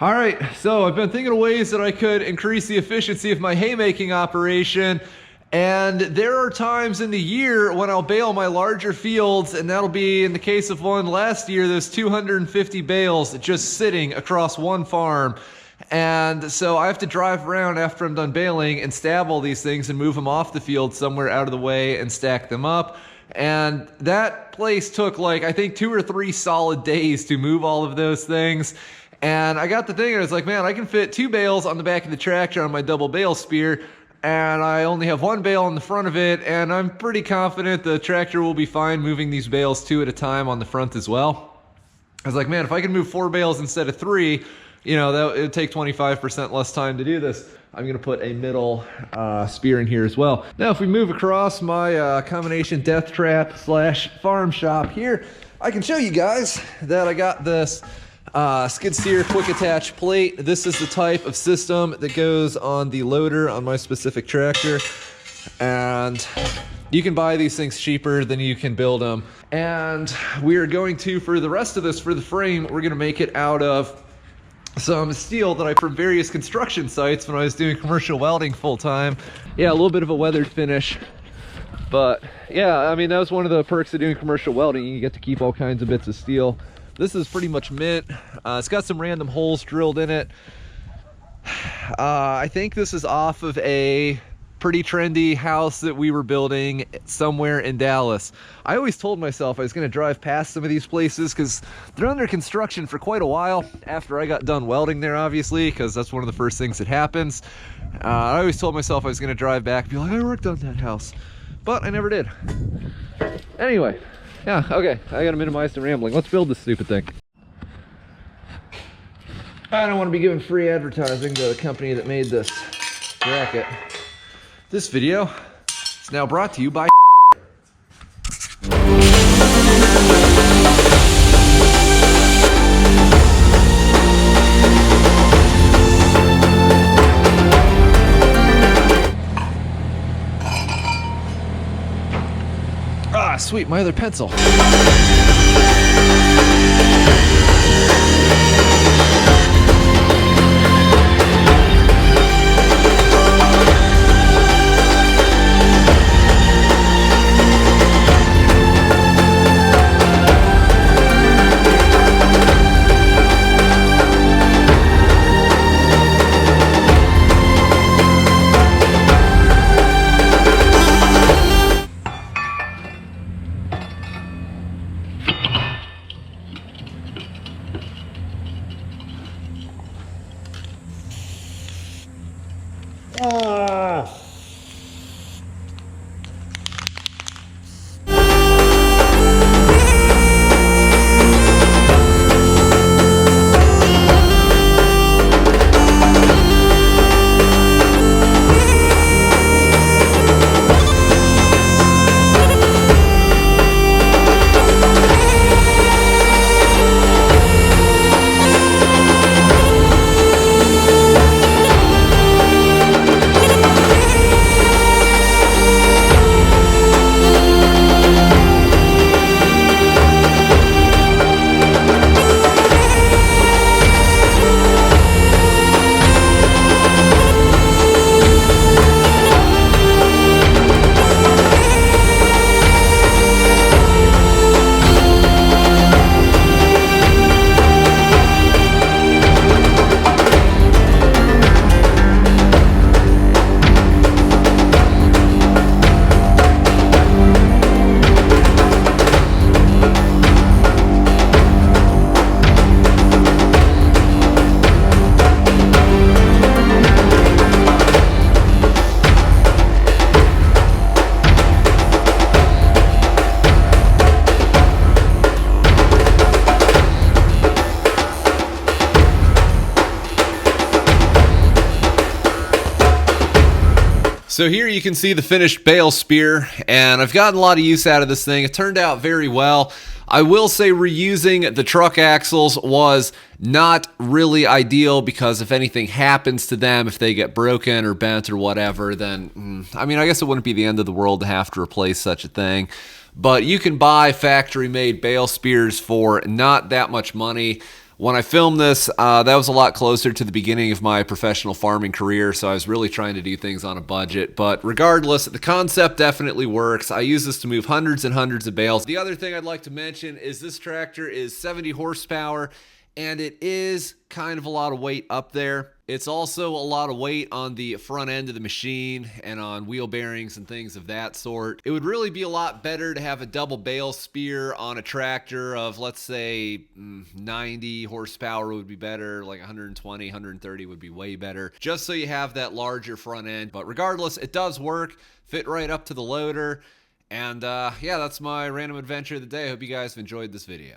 All right, so I've been thinking of ways that I could increase the efficiency of my haymaking operation. And there are times in the year when I'll bale my larger fields, and that'll be, in the case of one last year, there's 250 bales just sitting across one farm. And so I have to drive around after I'm done baling and stab all these things and move them off the field somewhere out of the way and stack them up. And that place took like, I think 2 or 3 solid days to move all of those things. And I got to thinking, I was like, man, I can fit 2 bales on the back of the tractor on my double bale spear, and I only have 1 bale on the front of it, and I'm pretty confident the tractor will be fine moving these bales 2 at a time on the front as well. I was like, man, if I can move 4 bales instead of 3, you know, that it would take 25% less time to do this. I'm going to put a middle spear in here as well. Now, if we move across my combination death trap / farm shop here, I can show you guys that I got this skid steer quick attach plate. This is the type of system that goes on the loader on my specific tractor, and you can buy these things cheaper than you can build them. And we are going to, for the rest of this, for the frame, we're going to make it out of some steel that I from various construction sites when I was doing commercial welding full time. Yeah, a little bit of a weathered finish, but yeah, I mean, that was one of the perks of doing commercial welding. You get to keep all kinds of bits of steel. This is pretty much mint. It's got some random holes drilled in it. I think this is off of a pretty trendy house that we were building somewhere in Dallas. I always told myself I was going to drive past some of these places because they're under construction for quite a while after I got done welding there, obviously, because that's one of the first things that happens. I always told myself I was going to drive back and be like, I worked on that house, but I never did. Anyway. Yeah, okay, I gotta minimize the rambling. Let's build this stupid thing. I don't want to be giving free advertising to the company that made this bracket. This video is now brought to you by sweet, my other pencil. So here you can see the finished bale spear, and I've gotten a lot of use out of this thing. It turned out very well. I will say reusing the truck axles was not really ideal because if anything happens to them, if they get broken or bent or whatever, then, I mean, I guess it wouldn't be the end of the world to have to replace such a thing. But you can buy factory-made bale spears for not that much money. When I filmed this, that was a lot closer to the beginning of my professional farming career, so I was really trying to do things on a budget. But regardless, the concept definitely works. I use this to move hundreds and hundreds of bales. The other thing I'd like to mention is this tractor is 70 horsepower, and it is kind of a lot of weight up there. It's also a lot of weight on the front end of the machine and on wheel bearings and things of that sort. It would really be a lot better to have a double bale spear on a tractor of, let's say, 90 horsepower would be better, like 120, 130 would be way better, just so you have that larger front end. But regardless, it does work, fit right up to the loader. And yeah, that's my random adventure of the day. I hope you guys have enjoyed this video.